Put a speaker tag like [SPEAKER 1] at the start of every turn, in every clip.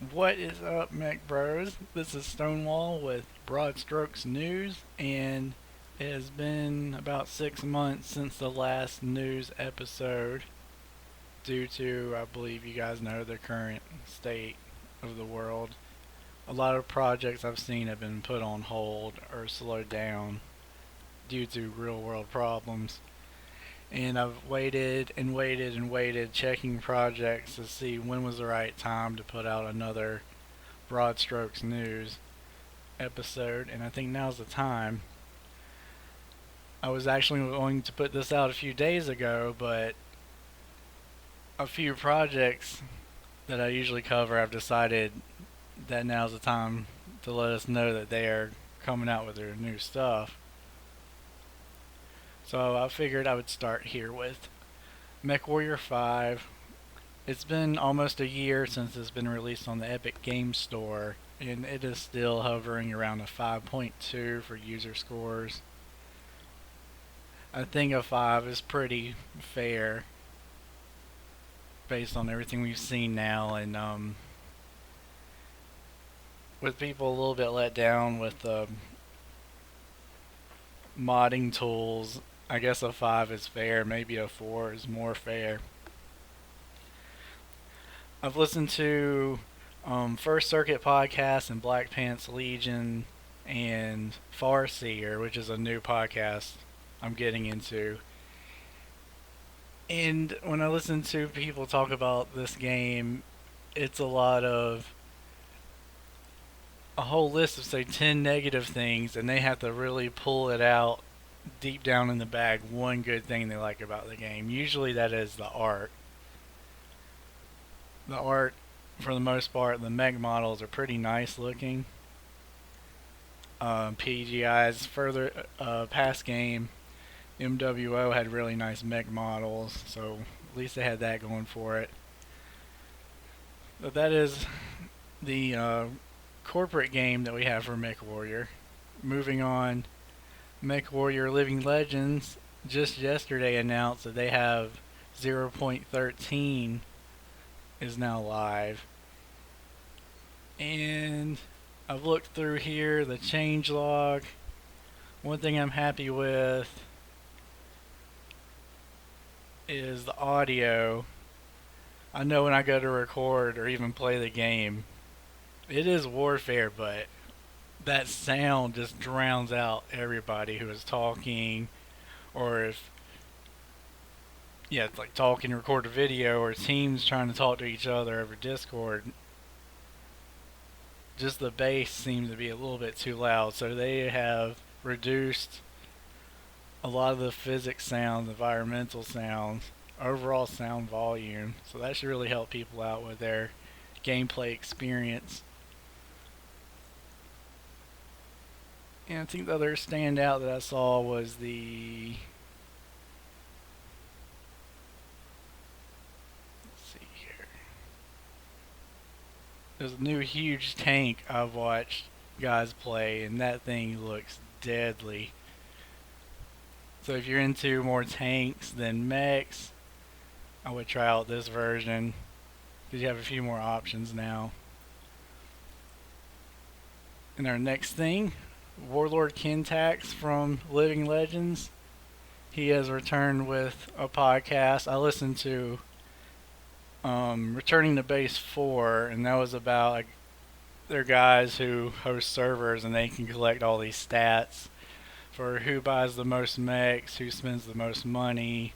[SPEAKER 1] What is up, Mech Bros? This is StoneWall with Broad Strokes News, and it has been about 6 months since the last news episode due to, I believe you guys know, the current state of the world. A lot of projects I've seen have been put on hold or slowed down due to real world problems. And I've waited and waited and waited, checking projects to see when was the right time to put out another Broad Strokes News episode, and I think now's the time. I was actually going to put this out a few days ago, but a few projects that I usually cover, I've decided that now's the time to let us know that they are coming out with their new stuff. So I figured I would start here with MechWarrior 5. It's been almost a year since it's been released on the Epic Games Store, and it is still hovering around a 5.2 for user scores. I think a 5 is pretty fair based on everything we've seen now, and with people a little bit let down with the modding tools, I guess a 5 is fair. Maybe a 4 is more fair. I've listened to First Circuit Podcast and Black Pants Legion and Farseer, which is a new podcast I'm getting into. And when I listen to people talk about this game, it's a lot of a whole list of, say, 10 negative things, and they have to really pull it out deep down in the bag one good thing they like about the game. Usually that is the art. The art, for the most part, the mech models are pretty nice looking. PGI's further past game, MWO had really nice mech models, so at least they had that going for it. But that is the corporate game that we have for MechWarrior. Moving on, MechWarrior Living Legends just yesterday announced that they have 0.13 is now live. And I've looked through here, the changelog. One thing I'm happy with is the audio. I know when I go to record or even play the game, it is warfare, but that sound just drowns out everybody who is talking, or if it's like talking, record a video, or teams trying to talk to each other over Discord. Just the bass seems to be a little bit too loud, so they have reduced a lot of the physics sounds, environmental sounds, overall sound volume. So that should really help people out with their gameplay experience. And I think the other standout that I saw was the there's a new huge tank I've watched guys play, and that thing looks deadly. So if you're into more tanks than mechs, I would try out this version because you have a few more options now. And our next thing, Warlord Kintax from Living Legends. He has returned with a podcast. I listened to Returning to Base 4, and that was about they're guys who host servers, and they can collect all these stats for who buys the most mechs, who spends the most money,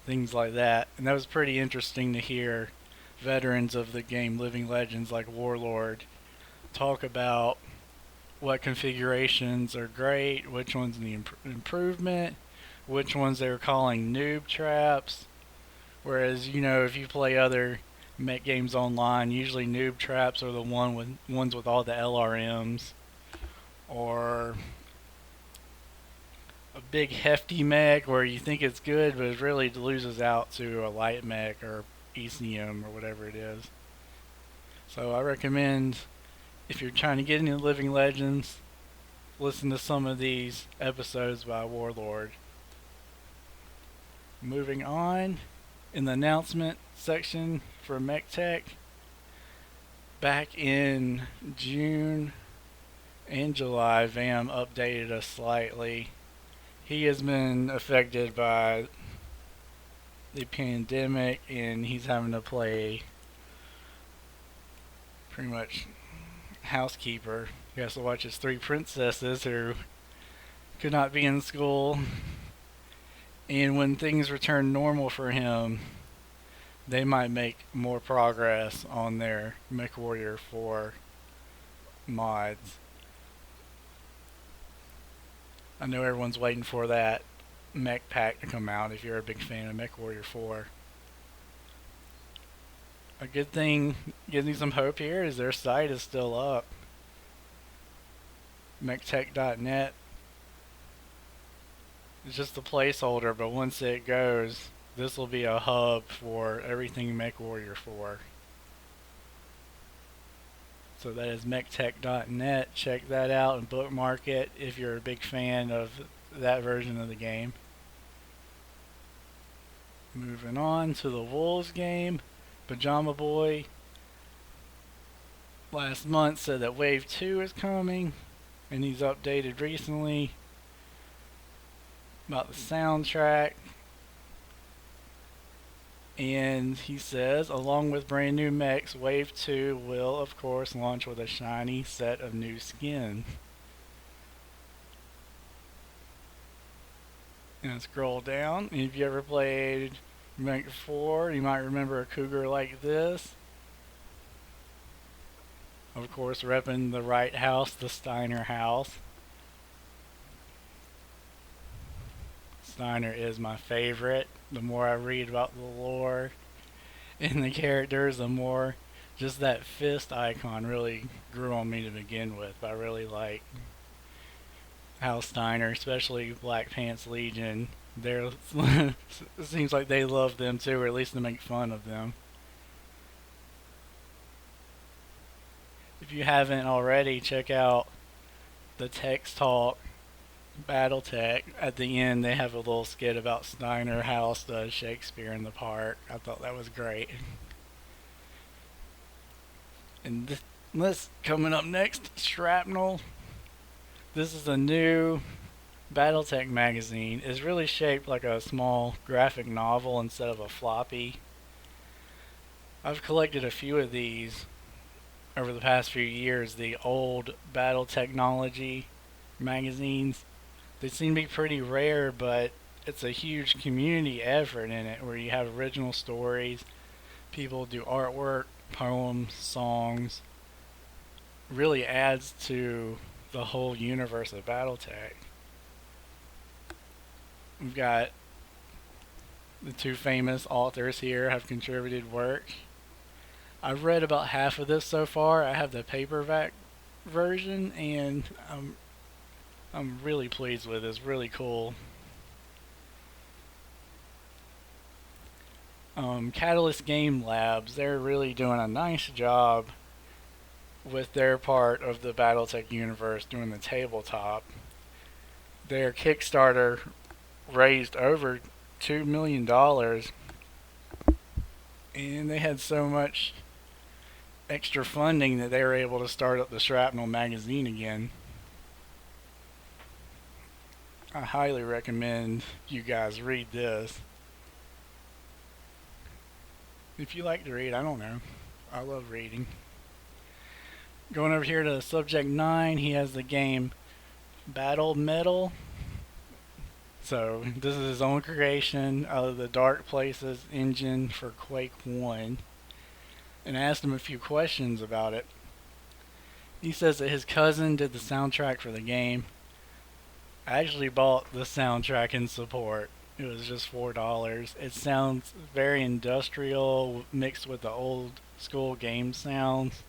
[SPEAKER 1] things like that. And that was pretty interesting to hear veterans of the game Living Legends like Warlord talk about what configurations are great, which ones need improvement, which ones they were calling noob traps. Whereas, if you play other mech games online, usually noob traps are the ones with all the LRMs, or a big hefty mech where you think it's good, but it really loses out to a light mech or ECM or whatever it is. So I recommend, if you're trying to get into Living Legends, listen to some of these episodes by Warlord. Moving on, in the announcement section for MechTech, Back in June and July, VAM updated us slightly. He has been affected by the pandemic and he's having to play pretty much housekeeper. He has to watch his three princesses who could not be in school. And when things return normal for him, they might make more progress on their MechWarrior 4 mods. I know everyone's waiting for that mech pack to come out if you're a big fan of MechWarrior 4. A good thing, gives me some hope here, is their site is still up. MechTech.net. It's just a placeholder, but once it goes, this will be a hub for everything MechWarrior 4. So that is MechTech.net. Check that out and bookmark it if you're a big fan of that version of the game. Moving on to the Wolves game. Pajama Boy last month said that Wave 2 is coming, and he's updated recently about the soundtrack. And he says, along with brand new mechs, Wave 2 will, of course, launch with a shiny set of new skin. And scroll down. And if you ever played Mech 4, you might remember a cougar like this. Of course, repping the right house, the Steiner house. Steiner is my favorite. The more I read about the lore and the characters, the more just that fist icon really grew on me to begin with. I really like how Steiner, especially Black Pants Legion, it seems like they love them too, or at least to make fun of them. If you haven't already, check out the Text Talk BattleTech. At the end, they have a little skit about Steiner House does Shakespeare in the Park. I thought that was great. And this coming up next, Shrapnel. This is a new BattleTech magazine. It's really shaped like a small graphic novel instead of a floppy. I've collected a few of these over the past few years, the old BattleTechnology magazines. They seem to be pretty rare, but it's a huge community effort in it where you have original stories, people do artwork, poems, songs. Really adds to the whole universe of BattleTech. We've got the two famous authors here have contributed work. I've read about half of this so far. I have the paperback version, and I'm really pleased with it. It's really cool. Catalyst Game Labs, they're really doing a nice job with their part of the BattleTech universe doing the tabletop. Their Kickstarter raised over $2 million, and they had so much extra funding that they were able to start up the Shrapnel magazine again. I highly recommend you guys read this. If you like to read, I don't know. I love reading. Going over here to Subject 9, he has the game Battle Metal. So, this is his own creation out of the Dark Places engine for Quake 1. And I asked him a few questions about it. He says that his cousin did the soundtrack for the game. I actually bought the soundtrack in support. It was just $4. It sounds very industrial mixed with the old school game sounds.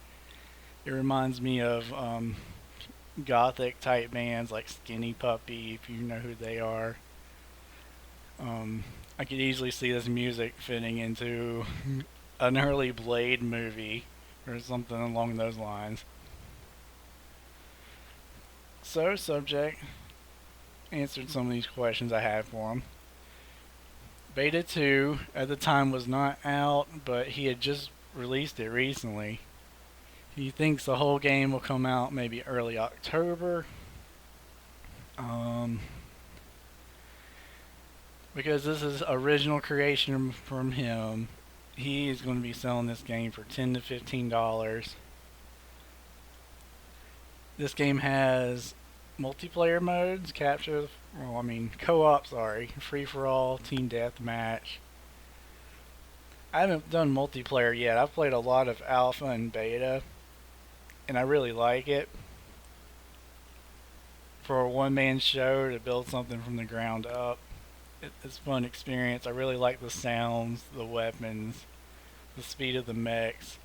[SPEAKER 1] It reminds me of gothic type bands like Skinny Puppy, if you know who they are. I could easily see this music fitting into an early Blade movie or something along those lines. So, Subject answered some of these questions I had for him. Beta 2 at the time was not out, but he had just released it recently. He thinks the whole game will come out maybe early October. Um, because this is original creation from him, he is going to be selling this game for $10 to $15. This game has multiplayer modes, co-op, free for all, team deathmatch. I haven't done multiplayer yet. I've played a lot of alpha and beta, and I really like it. For a one-man show to build something from the ground up, it's a fun experience. I really like the sounds, the weapons, the speed of the mechs.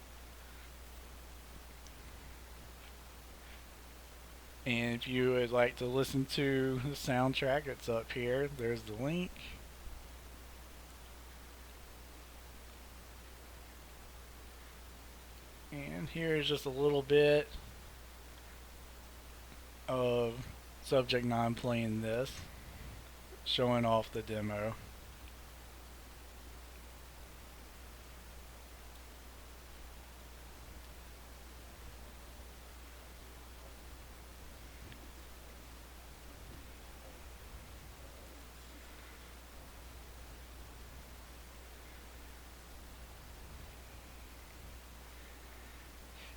[SPEAKER 1] And if you would like to listen to the soundtrack, it's up here. There's the link. And here's just a little bit of Subject 9 playing this, showing off the demo.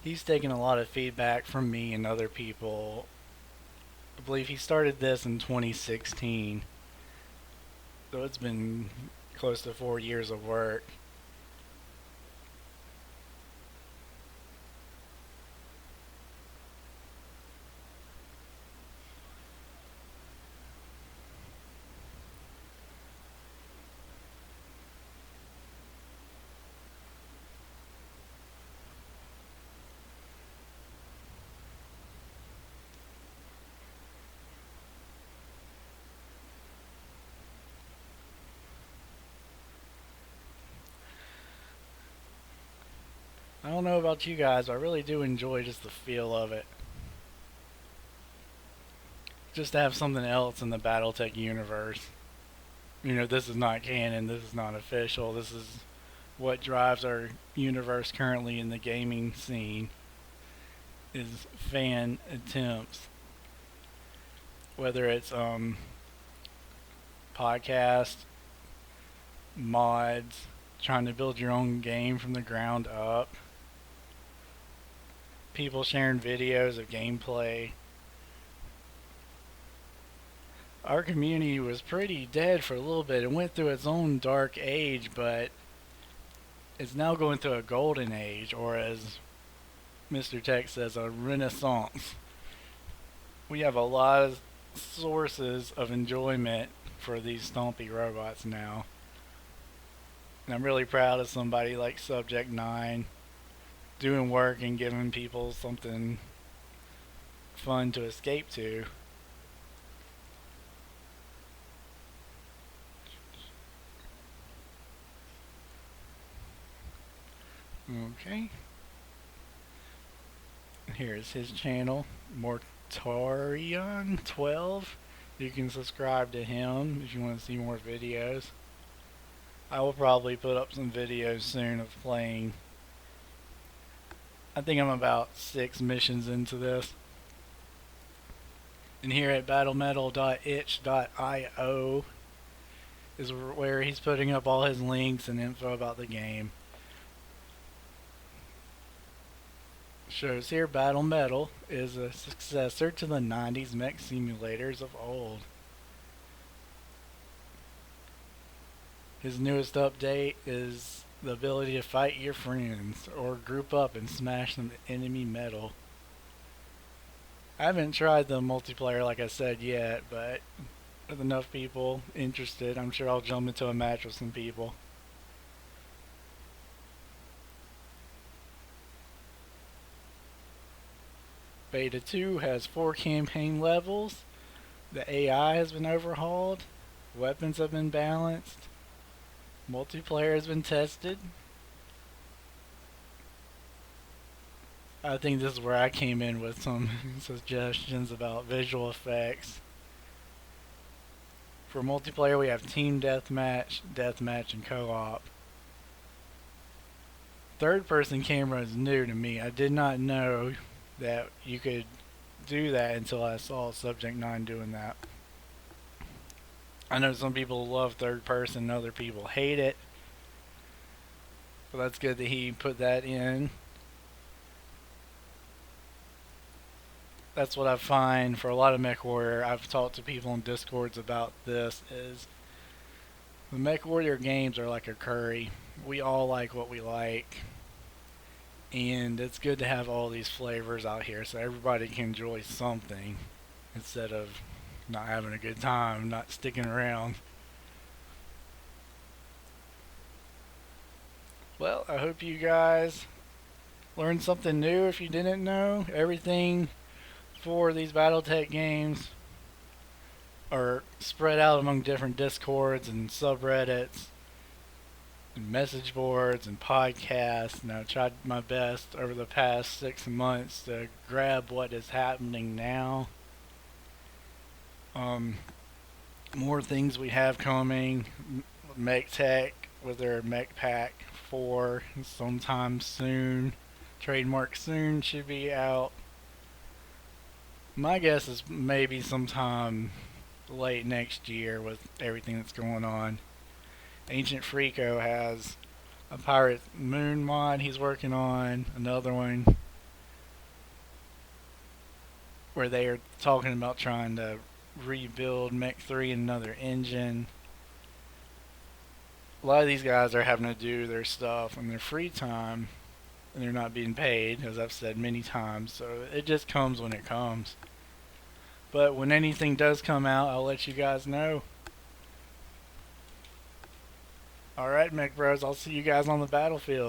[SPEAKER 1] He's taken a lot of feedback from me and other people. I believe he started this in 2016, so it's been close to 4 years of work. I don't know about you guys, but I really do enjoy just the feel of it. Just to have something else in the BattleTech universe. This is not canon, this is not official, this is what drives our universe currently in the gaming scene, is fan attempts. Whether it's podcasts, mods, trying to build your own game from the ground up, people sharing videos of gameplay. Our community was pretty dead for a little bit. It went through its own dark age, but it's now going through a golden age, or as Mr. Tech says, a renaissance. We have a lot of sources of enjoyment for these stompy robots now. And I'm really proud of somebody like Subject 9 doing work and giving people something fun to escape to. Okay. Here's his channel, Mortarion12. You can subscribe to him if you want to see more videos. I will probably put up some videos soon of playing. I think I'm about 6 missions into this. And here at battlemetal.itch.io is where he's putting up all his links and info about the game. Shows here Battle Metal is a successor to the 90s mech simulators of old. His newest update is the ability to fight your friends or group up and smash some enemy metal. I haven't tried the multiplayer like I said yet, but with enough people interested, I'm sure I'll jump into a match with some people. Beta 2 has 4 campaign levels. The AI has been overhauled. Weapons have been balanced. Multiplayer has been tested. I think this is where I came in with some suggestions about visual effects. For multiplayer, we have team deathmatch, and co-op. third person camera is new to me. I did not know that you could do that until I saw Subject 9 doing that. I know some people love third person, other people hate it. But that's good that he put that in. That's what I find for a lot of MechWarrior. I've talked to people in Discords about this, is the MechWarrior games are like a curry. We all like what we like. And it's good to have all these flavors out here so everybody can enjoy something instead of not having a good time, not sticking around. Well, I hope you guys learned something new if you didn't know. Everything for these BattleTech games are spread out among different discords and subreddits and message boards and podcasts. And I've tried my best over the past 6 months to grab what is happening now. More things we have coming. MechTech with their Mech Pack 4 sometime soon. Trademark soon should be out. My guess is maybe sometime late next year with everything that's going on. Ancient Freako has a Pirate Moon mod he's working on, another one where they are talking about trying to rebuild Mech 3 in another engine. A lot of these guys are having to do their stuff in their free time, and they're not being paid, as I've said many times, so it just comes when it comes. But when anything does come out, I'll let you guys know. Alright, Mech Bros, I'll see you guys on the battlefield.